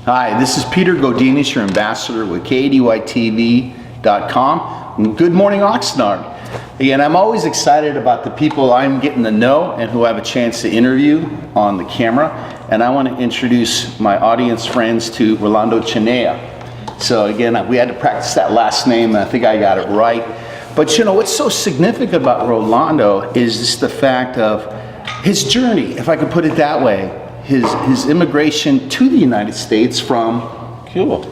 Hi, this is Peter Godinez, your ambassador with KDYTV.com. Good morning, Oxnard. Again, I'm always excited about the people I'm getting to know and who I have a chance to interview on the camera. And I want to introduce my audience friends to Rolando Chinea. So again, we had to practice that last name, and I think I got it right. But you know, what's so significant about Rolando is just the fact of his journey, if I could put it that way. His immigration to the United States from Cuba.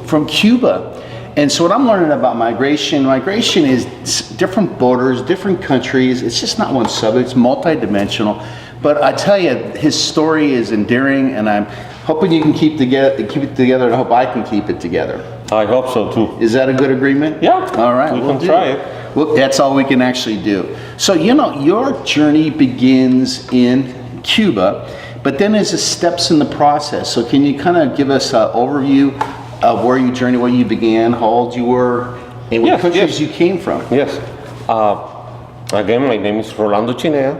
And so what I'm learning about migration is different borders, different countries. It's just not one subject, it's multidimensional. But I tell you, his story is endearing, and I'm hoping you can keep it together, and I hope I can keep it together. I hope so too. Is that a good agreement? Yeah. All right. We can try it. Well, that's all we can actually do. So, you know, your journey begins in Cuba, but then there's steps in the process. So can you kind of give us an overview of where you journeyed, where you began, how old you were, and what countries you came from? Yes. Again, my name is Rolando Chinea.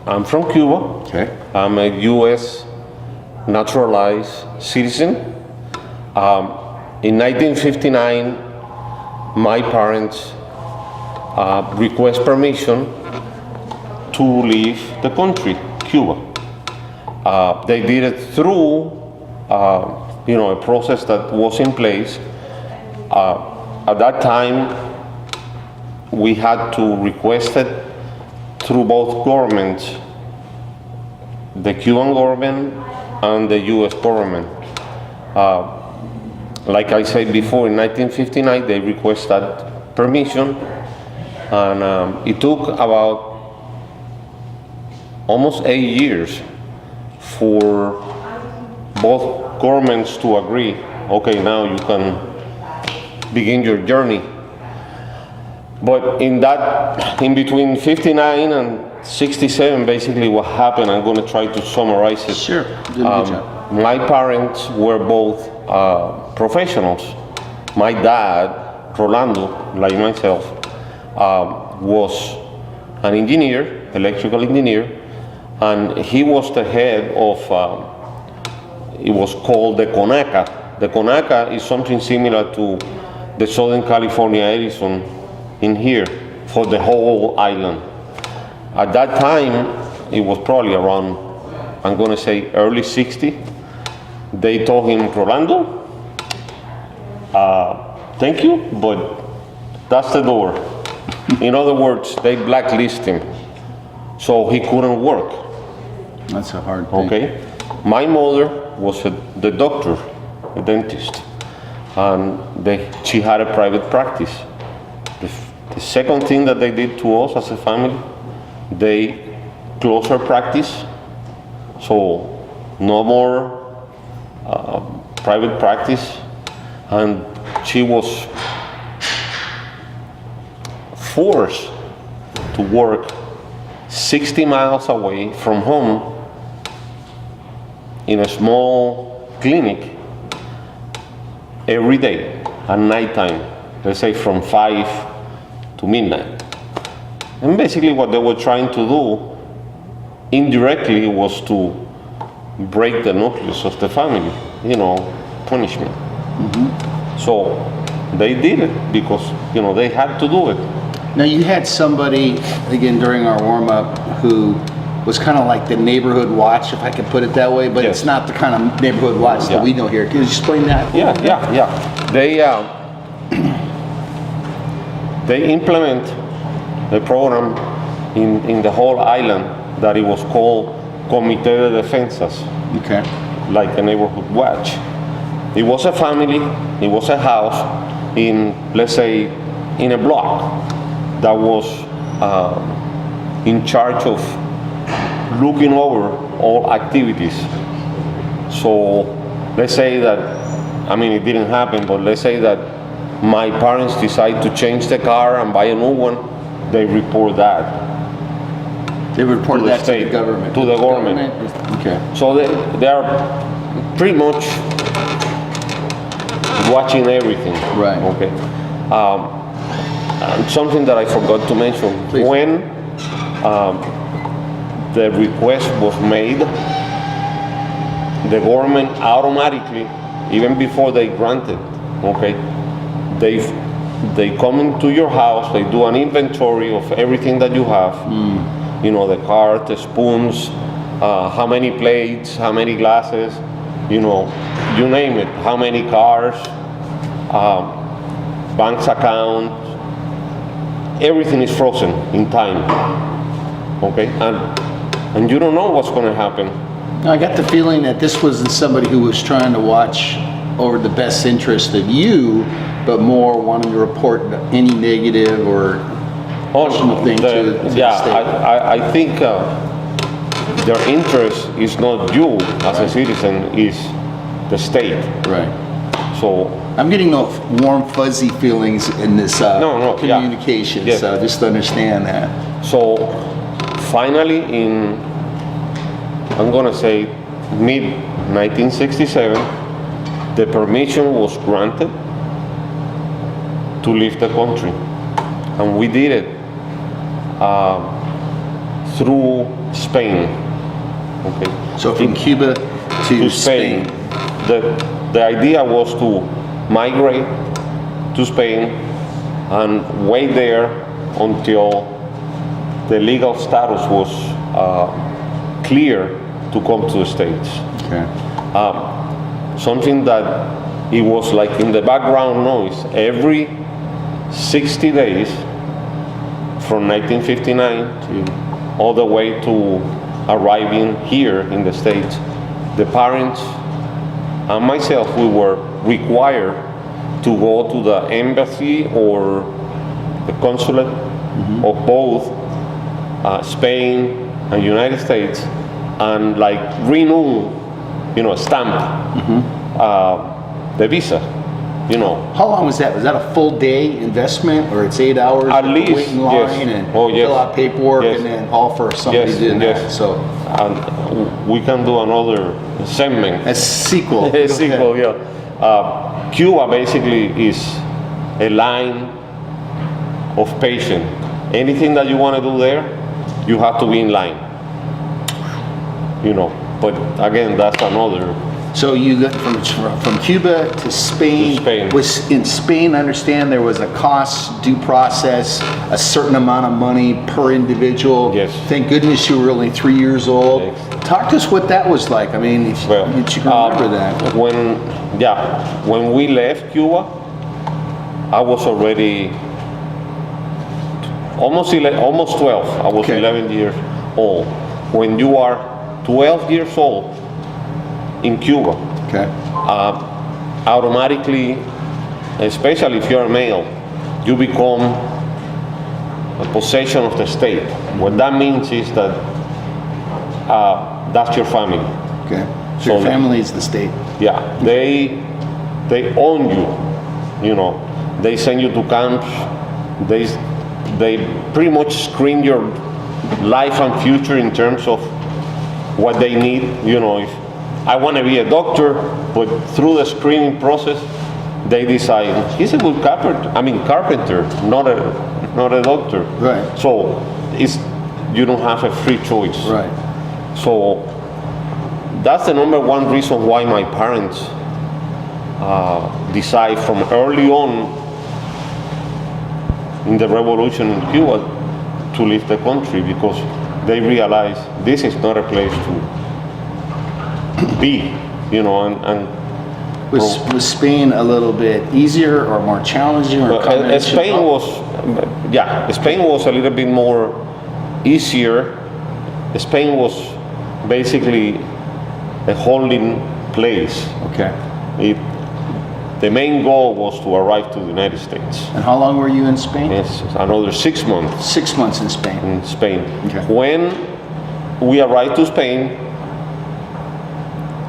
I'm from Cuba. Okay. I'm a U.S. naturalized citizen. In 1959, my parents request permission to leave the country, Cuba. They did it through, a process that was in place. At that time, we had to request it through both governments, the Cuban government and the U.S. government. Like I said before, in 1959, they requested permission, and it took about almost 8 years for both governments to agree, okay, now you can begin your journey. But in between 59 and 67, basically what happened, I'm going to try to summarize it. Sure, do a good job. My parents were both professionals. My dad, Rolando, like myself, was an engineer, electrical engineer, and he was the head of, it was called the CONACA. The CONACA is something similar to the Southern California Edison in here for the whole island. At that time, it was probably around, I'm going to say early 60. They told him, Rolando, thank you, but that's the door. In other words, they blacklisted him, so he couldn't work. That's a hard thing. Okay. My mother was the doctor, a dentist, and she had a private practice. The second thing that they did to us as a family, they closed her practice, so no more private practice, and she was forced to work 60 miles away from home in a small clinic every day at nighttime, let's say from 5 to midnight. And basically what they were trying to do indirectly was to break the nucleus of the family, punishment. Mm-hmm. So they did it because, they had to do it. Now you had somebody, again, during our warm-up who was kind of like the neighborhood watch, if I could put it that way, but It's not the kind of neighborhood watch that we know here. Can you explain that? Yeah. They implement a program in the whole island that it was called Comité de Defensas. Okay. Like a neighborhood watch. It was a family, it was a house in, let's say, in a block that was in charge of looking over all activities. So let's say that, it didn't happen, but let's say that my parents decide to change the car and buy a new one, they report that. They report that state, to the government? To the government. Okay. So they are pretty much watching everything. Right. Okay. And something that I forgot to mention. Please. When the request was made, the government automatically, even before they grant it, okay, they come into your house, they do an inventory of everything that you have, you know, the cart, the spoons, how many plates, how many glasses, you know, you name it, how many cars, bank's account, everything is frozen in time, okay, and you don't know what's going to happen. I got the feeling that this wasn't somebody who was trying to watch over the best interest of you, but more wanting to report any negative or questionable thing to the state. I think their interest is not you as a citizen, is the state. Right. So I'm getting no warm, fuzzy feelings in this communication, yeah. so just understand that. So finally, in, I'm gonna say, mid-1967, the permission was granted to leave the country. And we did it through Spain. Okay. So from Cuba to Spain. The idea was to migrate to Spain and wait there until the legal status was clear to come to the States. Okay. Something that it was like in the background noise. Every 60 days from 1959 to all the way to arriving here in the States, the parents and myself, we were required to go to the embassy or the consulate of both Spain and United States and like renew, you know, stamp the visa, you know. How long was that? Was that a full day investment, or it's 8 hours? At least, wait in line yes. and Yes. fill out paperwork, Yes. and then all for somebody doing that. So And we can do another segment. a sequel. A sequel, yeah. Cuba basically is a line of patience. Anything that you want to do there, you have to be in line. You know, but again, that's another. So you got from Cuba to Spain. To Spain. Was in Spain, I understand there was a cost, due process, a certain amount of money per individual. Yes. Thank goodness you were only 3 years old. Yes. Talk to us what that was like. I mean, if you can remember that. When we left Cuba, I was already almost 12. I was Okay. 11 years old. When you are 12 years old in Cuba, Okay. automatically, especially if you're a male, you become a possession of the state. What that means is that that's your family. Okay. So your So- family is the state. Yeah, they own you. You know, they send you to camps. They pretty much screen your life and future in terms of what they need. You know, if I want to be a doctor, but through the screening process, they decide he's a good carpenter, not a doctor. Right. So you don't have a free choice. Right. So that's the number one reason why my parents decide from early on in the revolution in Cuba to leave the country, because they realize this is not a place to be, you know, and Was Spain a little bit easier or more challenging or Spain was a little bit more easier. Spain was basically a holding place. Okay. The main goal was to arrive to the United States. And how long were you in Spain? It's another 6 months 6 months in Spain. in Spain. Okay. When we arrived to Spain,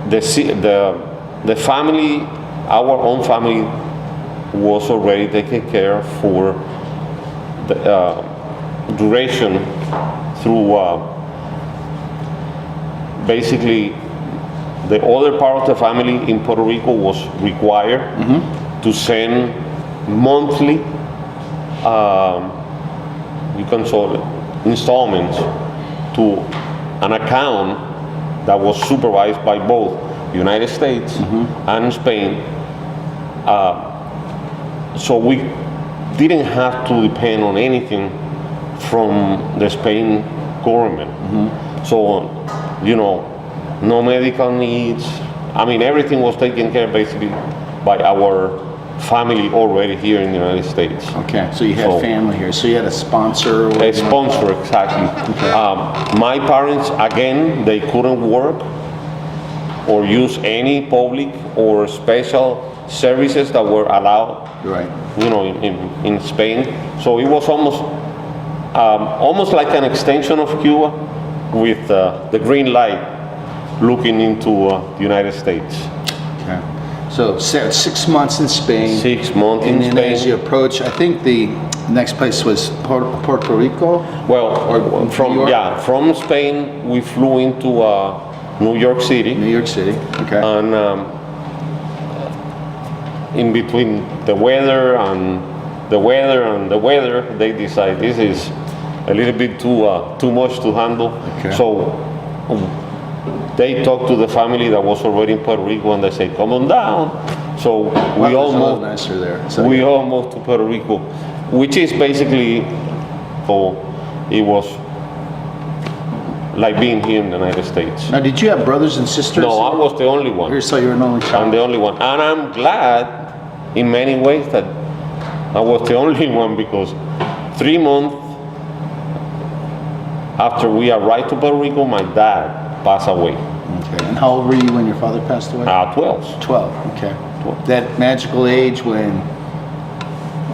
the family, our own family, was already taken care for the duration through basically the other part of the family in Puerto Rico was required to send monthly, you can call it installments, to an account that was supervised by both United States and Spain. So we didn't have to depend on anything from the Spain government. So, you know, no medical needs. I mean, everything was taken care basically by our family already here in the United States. Okay, so you had family here. So you had a sponsor? A sponsor, exactly. Okay. My parents, again, they couldn't work or use any public or special services that were allowed, Right. you know, in Spain. So it was almost like an extension of Cuba with the green light looking into the United States. Okay. So 6 months in Spain. 6 months in And then Spain. as you approach, I think the next place was Puerto Rico? Well, Or from New York? from Spain we flew into New York City. New York City, okay. And in between the weather and the weather, they decide this is a little bit too much to handle. Okay. So they talked to the family that was already in Puerto Rico, and they say, "Come on down." So we all Well, it's a little moved. nicer there. So We all moved to Puerto Rico, which is basically, it was like being here in the United States. Now, did you have brothers and sisters? No, I was the only one. So you were an only I'm child. the only one, and I'm glad in many ways that I was the only one, because 3 months after we arrived to Puerto Rico, my dad passed away. Okay. And how old were you when your father passed away? 12. 12. Okay. 12. That magical age when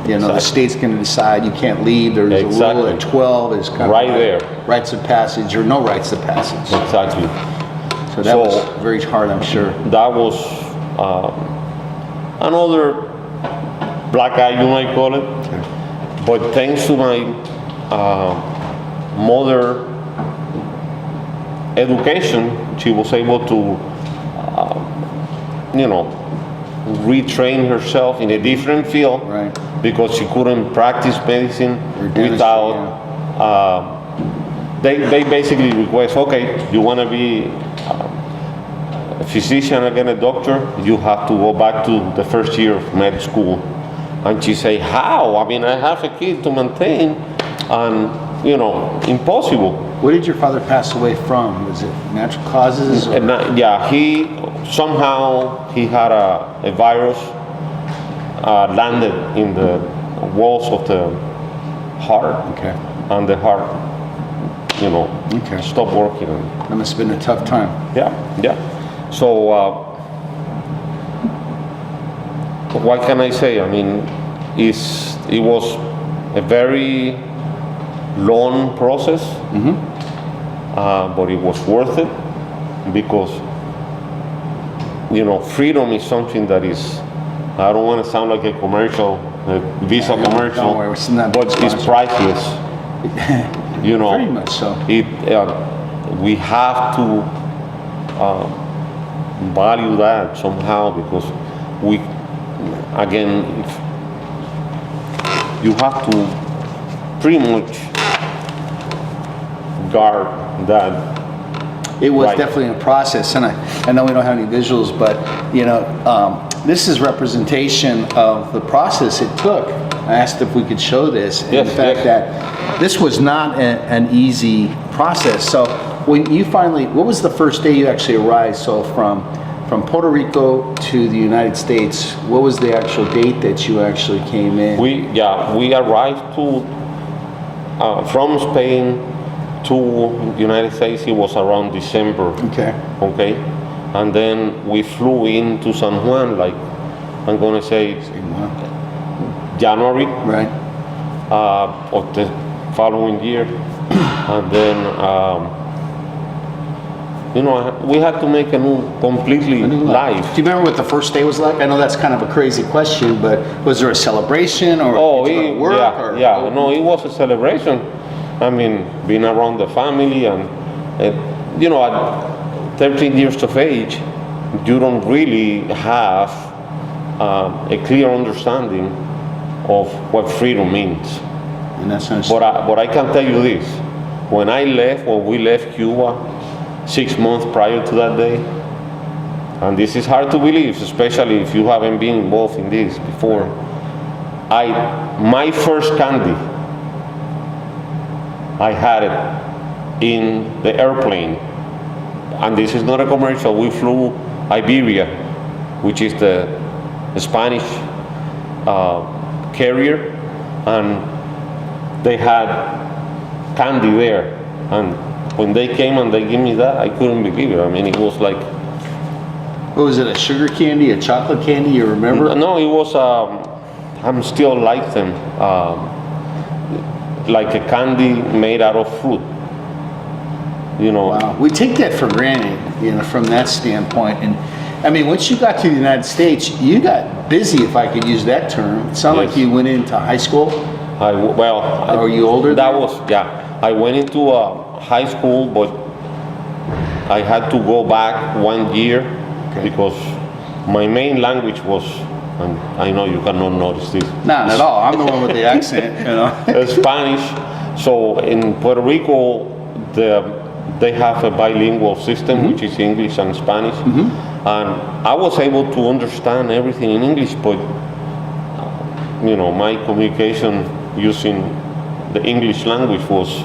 the Exactly. state's going to decide you can't leave. There's a rule Exactly. at 12 is kind Right of there. rites of passage or no rites of passage. Exactly. So that So- was very hard, I'm sure. That was another black eye, you might call it. Okay. But thanks to my mother education, she was able to, retrain herself in a different field, Right. because she couldn't practice medicine Or dentistry, without. They basically request, okay, you want to be a physician again, a doctor, you have to go back to the first year of med school. And she say, how? I mean, I have a kid to maintain, and impossible. What did your father pass away from? Was it natural causes? Or? And he somehow had a virus landed in the walls of the heart, Okay. and the heart, Okay. stopped working. That must have been a tough time. Yeah. So what can I say? I mean, it was a very long process, but it was worth it, because freedom is something that is, I don't want to sound like a commercial, a Visa commercial, Don't worry, it's not but it's priceless. Very much so. We have to value that somehow, because you have to pretty much guard that. It was right. definitely a process, and I know we don't have any visuals, but this is representation of the process it took. I asked if we could show this, and Yes, the fact yes. that this was not an easy process. So when you finally, what was the first day you actually arrived? So from Puerto Rico to the United States, what was the actual date that you actually came in? We arrived from Spain to the United States. It was around December. Okay, and then we flew into San Juan, like I'm gonna say January Right. of the following year, and then we had to make a new completely life. Do you remember what the first day was like? I know that's kind of a crazy question, but was there a celebration or did you go to work? No, it was a celebration. I mean, being around the family, and at 13 years of age, you don't really have a clear understanding of what freedom means. In that sense. But I can tell you this: when we left Cuba 6 months prior to that day, and this is hard to believe, especially if you haven't been involved in this before. My first candy, I had it in the airplane, and this is not a commercial. We flew Iberia, which is the Spanish carrier, and they had candy there. And when they came and they gave me that, I couldn't believe it. I mean, it was like... What was it, a sugar candy, a chocolate candy, you remember? No, it was, I'm still like them, like a candy made out of fruit. You know. Wow. We take that for granted, you know, from that standpoint. And I mean, once you got to the United States, you got busy, if I could use that term. It sounded like you went into high school. Are you older? I went into high school, but I had to go back 1 year because my main language was, and I know you cannot notice this. Not at all. I'm the one with the accent, you know. Spanish. So in Puerto Rico, they have a bilingual system, which is English and Spanish. And I was able to understand everything in English, but you know, my communication using the English language was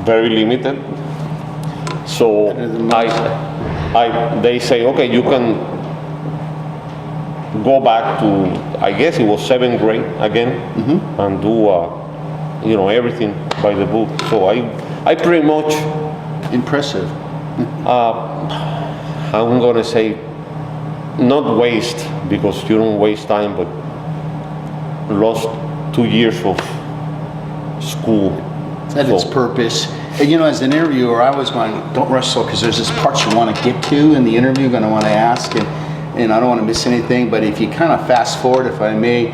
very limited. So they say, okay, you can go back to, I guess it was 7th grade again, and do you know, everything by the book. So I pretty much... Impressive. I'm gonna say not waste, because you don't waste time, but lost 2 years of school. That its purpose. And you know, as an interviewer, I was going, don't rush slow, because there's this part you want to get to in the interview, going to want to ask, and I don't want to miss anything. But if you kind of fast forward, if I may,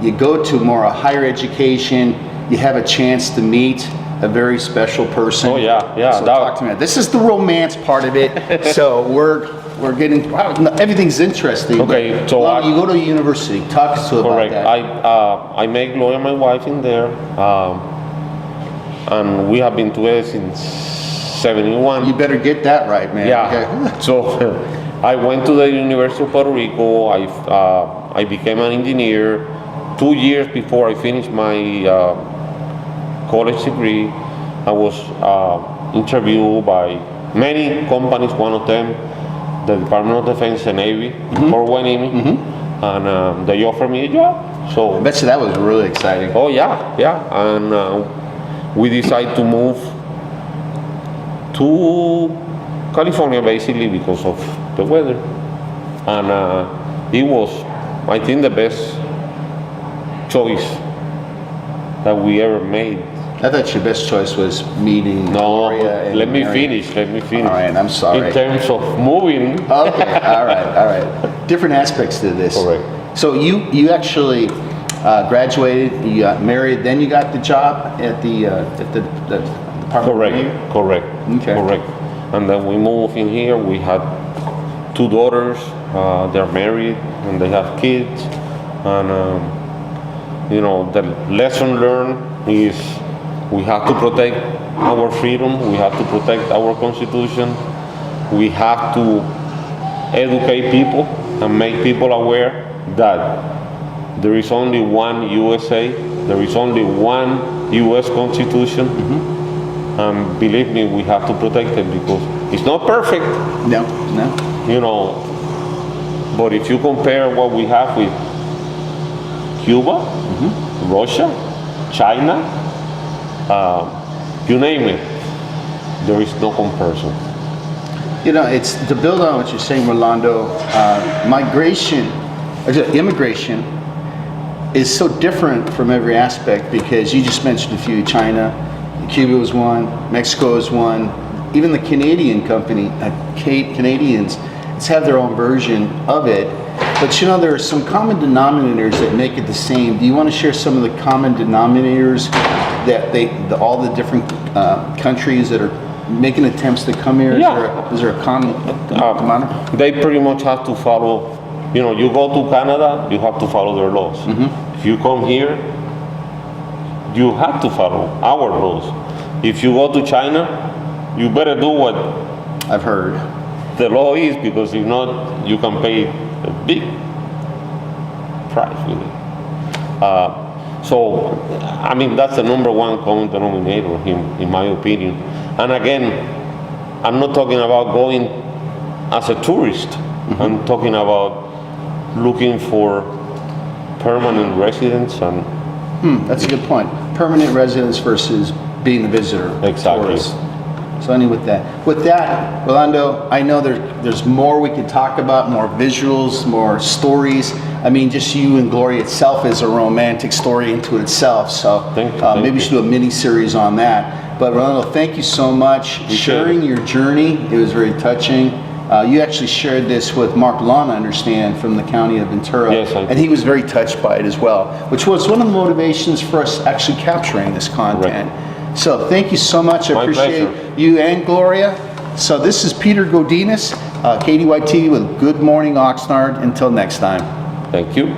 you go to more a higher education, you have a chance to meet a very special person. Oh yeah. So talk to me. This is the romance part of it. So we're getting, wow, everything's interesting. Okay, so you go to a university. Talk to us about that. I make lawyer my wife in there, and we have been together since 71. You better get that right, man. Yeah. Okay. So I went to the University of Puerto Rico. I became an engineer 2 years before I finished my college degree. I was interviewed by many companies, one of them the Department of Defense and Navy, or one Navy, and they offered me a job. So I bet you that was really exciting. Oh yeah, and we decided to move to California basically because of the weather, and it was, I think, the best choice that we ever made. I thought your best choice was meeting Gloria and let me Mary. finish. All right, I'm sorry. In terms of moving. Okay, all right. Different aspects to this. Correct. So you actually graduated, you got married, then you got the job at the Department of Navy? Correct. Okay. Correct. And then we moved in here. We had 2 daughters. They're married and they have kids. And you know, the lesson learned is we have to protect our freedom. We have to protect our Constitution. We have to educate people and make people aware that there is only one USA. There is only one U.S. Constitution. And believe me, we have to protect it because it's not perfect. No. You know, but if you compare what we have with Cuba, Russia, China, you name it, there is no comparison. You know, it's to build on what you're saying, Rolando. Immigration is so different from every aspect because you just mentioned a few. China, Cuba was one, Mexico is one. Even the Canadian Canadians have their own version of it. But you know, there are some common denominators that make it the same. Do you want to share some of the common denominators that all the different countries that are making attempts to come here? Yeah. Is there a common denominator? They pretty much have to follow, you know, you go to Canada, you have to follow their laws. If you come here, you have to follow our laws. If you go to China, you better do what I've heard. the law is, because if not, you can pay a big price with it. So, I mean, that's the number one common denominator in my opinion. And again, I'm not talking about going as a tourist. I'm talking about looking for permanent residents and. That's a good point. Permanent residence versus being a visitor. Exactly. Tourist. So anyway, with that, Rolando, I know there's more we could talk about, more visuals, more stories. I mean, just you and Gloria itself is a romantic story into itself. So maybe we should do a mini series on that. But Rolando, thank you so much for sharing your journey. It was very touching. You actually shared this with Mark Lon, I understand, from the county of Ventura. Yes, I did. And he was very touched by it as well, which was one of the motivations for us actually capturing this content. Right. So thank you so much. I My appreciate pleasure. you and Gloria. So this is Peter Godinez, KDYT with Good Morning Oxnard. Until next time. Thank you.